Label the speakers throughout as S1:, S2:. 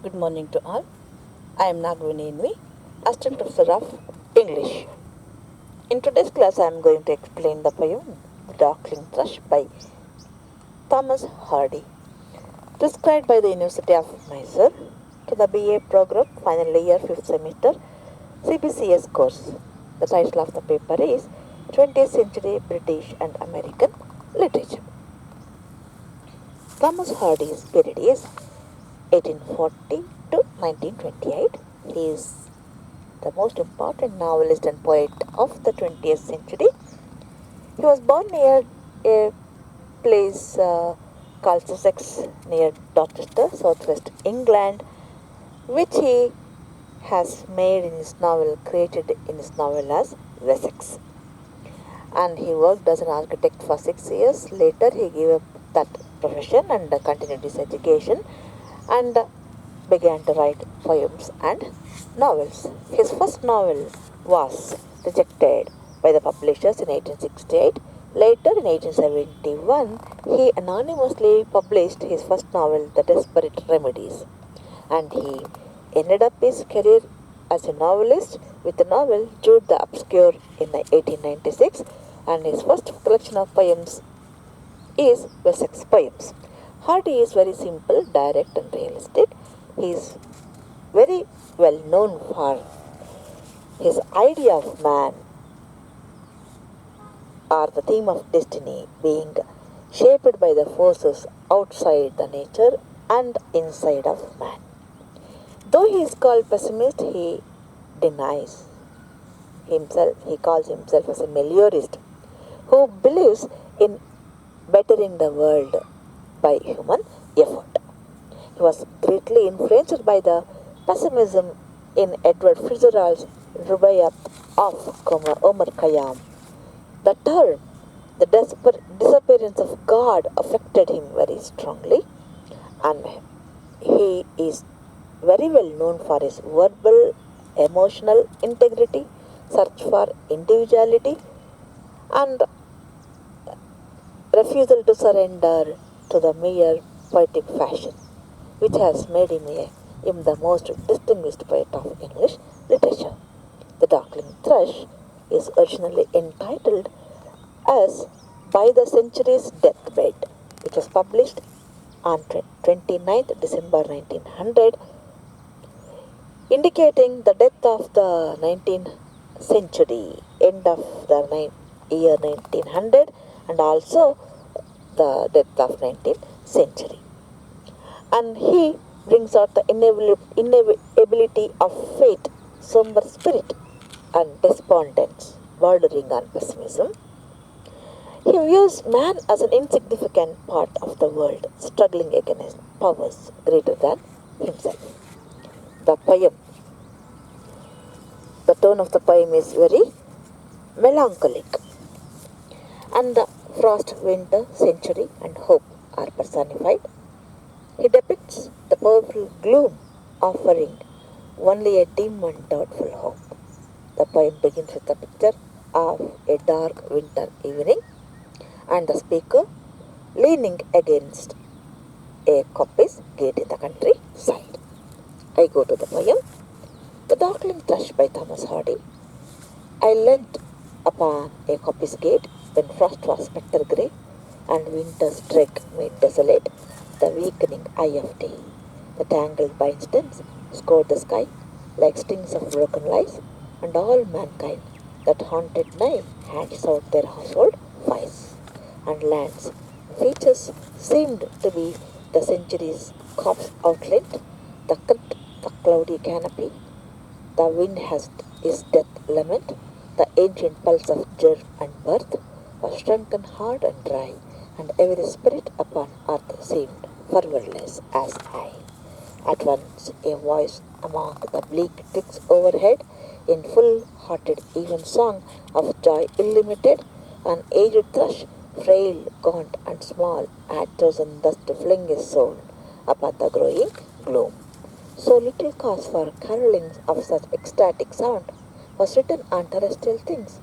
S1: Good morning to all. I am Nagavini, Assistant Professor of English. In today's class, I am going to explain the poem The Darkling Thrush by Thomas Hardy, prescribed by the University of Mysore to the BA program, final year 5th semester, CBCS course. The title of the paper is 20th Century British and American Literature. Thomas Hardy's period is 1840 to 1928. He is the most important novelist and poet of the 20th century. He was born near a place called Sussex near Dorchester, southwest England, which he has made in his novel, created in his novel as Wessex. And he worked as an architect for 6 years. Later, he gave up that profession and continued his education and began to write poems and novels. His first novel was rejected by the publishers in 1868. Later, in 1871, he anonymously published his first novel, The Desperate Remedies, and he ended up his career as a novelist with the novel Jude the Obscure in 1896, and his first collection of poems is Wessex Poems. Hardy is very simple, direct, and realistic. He is very well known for his idea of man or the theme of destiny being shaped by the forces outside the nature and inside of man. Though he is called pessimist, he denies himself, he calls himself as a meliorist who believes in bettering the world by human effort. He was greatly influenced by the pessimism in Edward Fitzgerald's Rubaiyat of Omar Khayyam. The term, the disappearance of God, affected him very strongly, and he is very well known for his verbal, emotional integrity, search for individuality, and refusal to surrender to the mere poetic fashion, which has made him the most distinguished poet of English literature. The Darkling Thrush is originally entitled as By the Century's Deathbed, which was published on 29th December 1900, indicating the death of the 19th century, end of the year 1900, and also the death of 19th century. And he brings out the inevitability of fate, somber spirit, and despondence bordering on pessimism. He views man as an insignificant part of the world, struggling against powers greater than himself. The poem, the tone of the poem is very melancholic, and the frost, winter, century, and hope are personified. He depicts the powerful gloom, offering only a dim and doubtful hope. The poem begins with a picture of a dark winter evening and the speaker leaning against a coppice gate in the countryside. I go to the poem, The Darkling Thrush by Thomas Hardy. I leant upon a coppice gate when frost was spectre grey and winter's dreck made desolate the weakening eye of day. The tangled pine stems scored the sky like strings of broken lies, and all mankind that haunted night hands out their household vice, and lands features seemed to be the century's corpse outlined, the crypt, the cloudy canopy, the wind has his death lament, the ancient pulse of germ and birth was shrunken hard and dry, and every spirit upon earth seemed fervorless as I. At once a voice among the bleak twigs overhead, in full-hearted even song of joy illimited, an aged thrush, frail, gaunt, and small, had chosen thus to fling his soul upon the growing gloom. So little cause for carolings of such ecstatic sound was written on terrestrial things,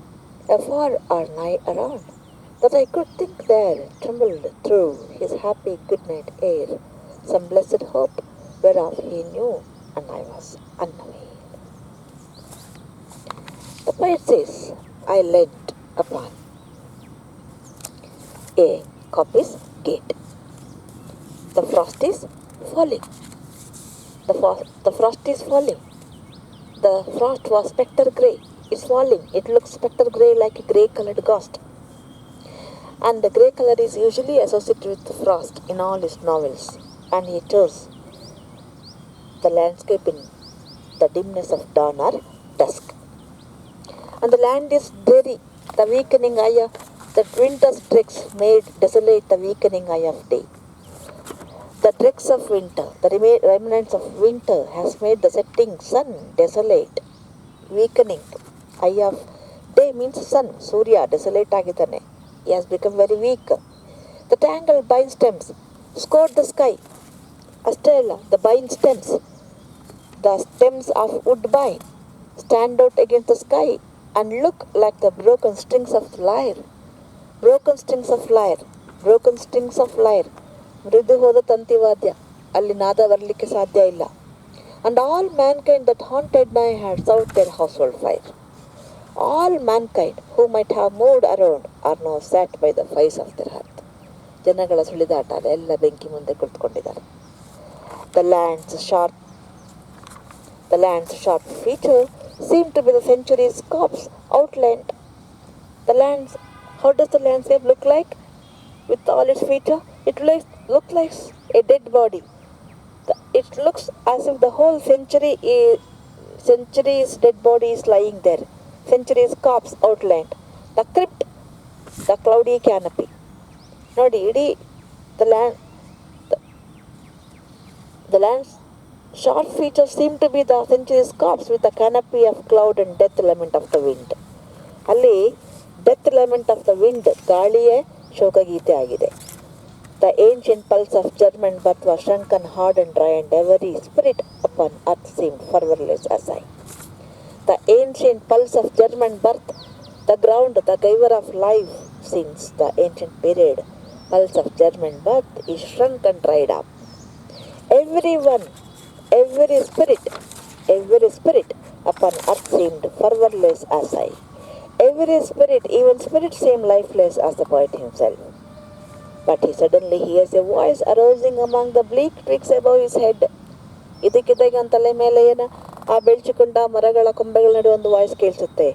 S1: afar or nigh around, that I could think there trembled through his happy good night air some blessed hope whereof he knew, and I was unaware. The poet says, I leant upon a coppice gate. The frost is falling. The frost is falling. The frost was spectre grey. It's falling. It looks spectre grey like a grey-colored ghost. And the grey color is usually associated with frost in all his novels. And he chose the landscape in the dimness of dawn or dusk. And the land is dreary. The weakening eye of the winter's dregs made desolate the weakening eye of day. The dregs of winter, the remnants of winter has made the setting sun desolate, weakening. Eye of day means sun, Surya, desolate agidane. He has become very weak. The tangled vine stems scored the sky. Astella, the vine stems, the stems of woodbine, stand out against the sky and look like the broken strings of lyre. Broken strings of lyre, broken strings of lyre. ಮೃದು ಹೋದ ತಂತಿವಾದ್ಯ ಅಲ್ಲಿ ನಾದ ಬರಲಿಕ್ಕೆ ಸಾಧ್ಯ ಇಲ್ಲ. And all mankind that haunted my had out their household fire. All mankind who might have moved around are now sat by the fires of their hearth. ಜನಗಳ ಸುಳಿದಾಟ ಎಲ್ಲ ಬೆಂಕಿ ಮುಂದೆ ಕುಳಿತುಕೊಂಡಿದ್ದಾರೆ. The land's sharp feature seemed to be the century's corpse outlined. How does the landscape look like? With all its feature, it looks like a dead body. It looks as if the whole century's dead body is lying there. Century's corpse outlined. The crypt, the cloudy canopy. Nodi, the land's short features seem to be the century's corpse with a canopy of cloud and death lament of the wind. ಅಲ್ಲಿ death ಲೆಮೆಂಟ್ of the wind, ಗಾಳಿಯೇ ಶೋಕಗೀತೆ ಆಗಿದೆ. The ancient pulse of German birth was shrunken, hard and dry, and every spirit upon earth seemed fervorless as I. The ancient pulse of German birth, the ground, the giver of life since the ancient period, pulse of German birth is shrunk and dried up. Everyone, every spirit upon earth seemed fervorless as I. Every spirit, even spirit, seemed lifeless as the poet himself. But he suddenly hears a voice arousing among the bleak twigs above his head. ಇದಕ್ಕಿದ್ದಾಗ ಅವನ ತಲೆ ಮೇಲೆ ಆ ಬೆಳ್ಚಿಕೊಂಡ ಮರಗಳ ಕೊಂಬೆಗಳ ನಡುವೆ ಒಂದು voice ಕೇಳಿಸುತ್ತೆ.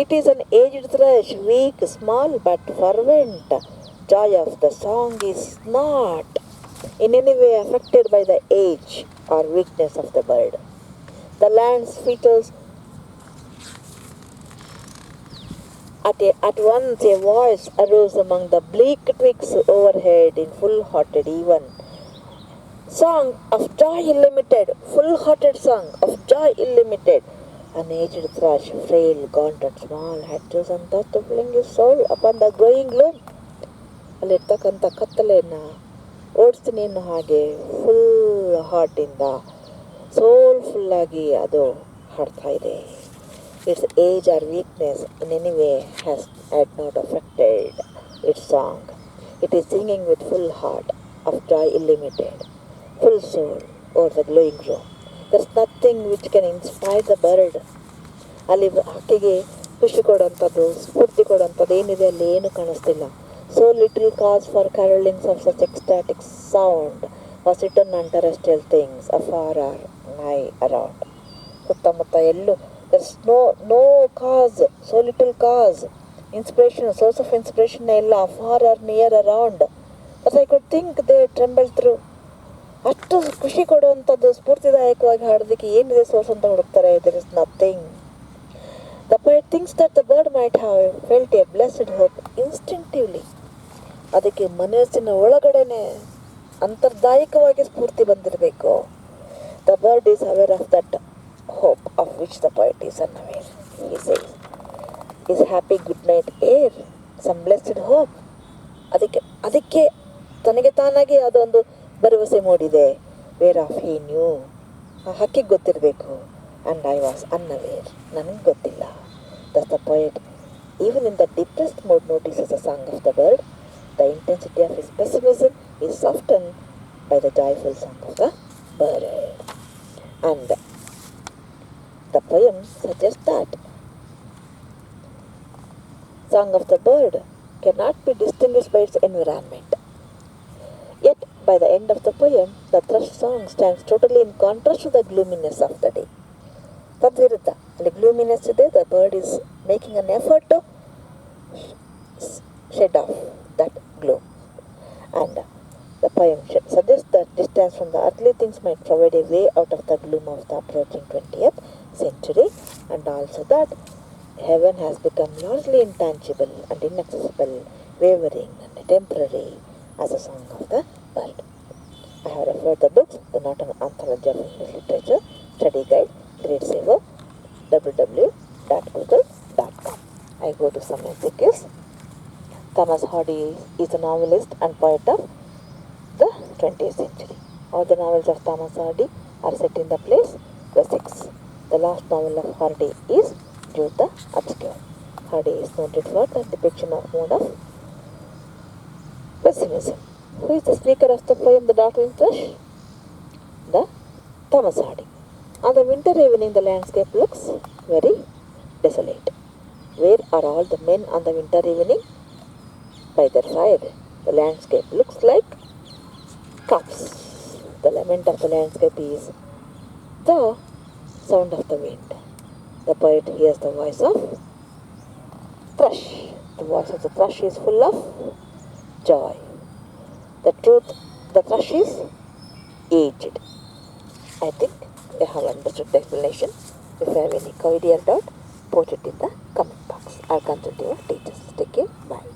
S1: It is an aged thrush, weak, small, but fervent. Joy of the song is not in any way affected by the age or weakness of the bird. The land's features At once a voice arose among the bleak twigs overhead in full-hearted even. Song of joy illimited, full-hearted song of joy illimited. An aged thrush, frail, gaunt and small, had chosen thus to fling his soul upon the growing gloom. ಅಲ್ಲಿರ್ತಕ್ಕಂಥ ಕತ್ತಲೆಯನ್ನು ಓಡಿಸ್ತೀನಿ ಅನ್ನೋ ಹಾಗೆ full ಹಾರ್ಟಿಂದ ಸೋಲ್ಫುಲ್ಲಾಗಿ ಅದು ಹಾಡ್ತಾ ಇದೆ. Its age or weakness in any way had not affected its song. It is singing with full heart of joy illimited, full soul over the glowing room. There is nothing which can inspire the bird. ಅಲ್ಲಿ ಹಕ್ಕಿಗೆ ಖುಷಿ ಕೊಡೋಂಥದ್ದು, ಸ್ಫೂರ್ತಿ ಕೊಡೋಂಥದ್ದು ಏನಿದೆ ಅಲ್ಲಿ ಏನು ಕಾಣಿಸ್ತಿಲ್ಲ. So little cause for carolings of such ecstatic sound was written on terrestrial things afar or nigh around. ಸುತ್ತಮುತ್ತ ಎಲ್ಲೂ there's no cause, so little cause, inspiration, source of inspiration ಎಲ್ಲ far or near around that I could think they trembled through. ಅಷ್ಟು ಖುಷಿ ಕೊಡುವಂಥದ್ದು ಸ್ಫೂರ್ತಿದಾಯಕವಾಗಿ ಹಾಡೋದಕ್ಕೆ ಏನಿದೆ source ಅಂತ ಹುಡುಕ್ತಾರೆ. there is nothing. The poet thinks that the bird might have felt a blessed hope instinctively. ಅದಕ್ಕೆ ಮನಸ್ಸಿನ ಒಳಗಡೆನೆ ಅಂತರ್ದಾಯಕವಾಗಿ ಸ್ಫೂರ್ತಿ ಬಂದಿರಬೇಕು. The bird is aware of that hope of which the poet is unaware. He says, his happy good night air, some blessed hope. ಅದಕ್ಕೆ ತನಗೆ ತಾನಾಗಿ ಅದೊಂದು ಭರವಸೆ ಮೂಡಿದೆ. ವೇರ್ ಆಫ್ ಹಿ ನ್ಯೂ, ಆ ಹಕ್ಕಿಗೆ ಗೊತ್ತಿರಬೇಕು. ಆ್ಯಂಡ್ ಐ ವಾಸ್ ಅನ್ಅವೇರ್, ನನಗೆ ಗೊತ್ತಿಲ್ಲ. Thus the poet, even in the depressed mood, notices the song of the bird. The intensity of his pessimism is softened by the joyful song of the bird. And the poem suggests that song of the bird cannot be distinguished by its environment. Yet, by the end of the poem, the thrush song stands totally in contrast to the gloominess of the day. Tadviruddha, the gloominess today, the bird is making an effort to shed off that gloom. And the poem suggests that distance from the earthly things might provide a way out of the gloom of the approaching 20th century, and also that heaven has become largely intangible and inaccessible, wavering and temporary as a song of the bird. I have referred the books, The Not an Anthology of English Literature, Study Guide, Grade Saver, www.google.com. I go to some MCQs. Thomas Hardy is a novelist and poet of the 20th century. All the novels of Thomas Hardy are set in the place Wessex. The last novel of Hardy is Jude the Obscure. Hardy is noted for the depiction of mode of pessimism. Who is the speaker of the poem The Darkling Thrush? The Thomas Hardy. On the winter evening, the landscape looks very desolate. Where are all the men on the winter evening? By their fire. The landscape looks like corpse. The lament of the landscape is the sound of the wind. The poet hears the voice of thrush. The voice of the thrush is full of joy. The truth, the thrush is aged. I think you have understood the explanation. If you have any query or doubt, put it in the comment box. I'll consult your teachers. Take care. Bye.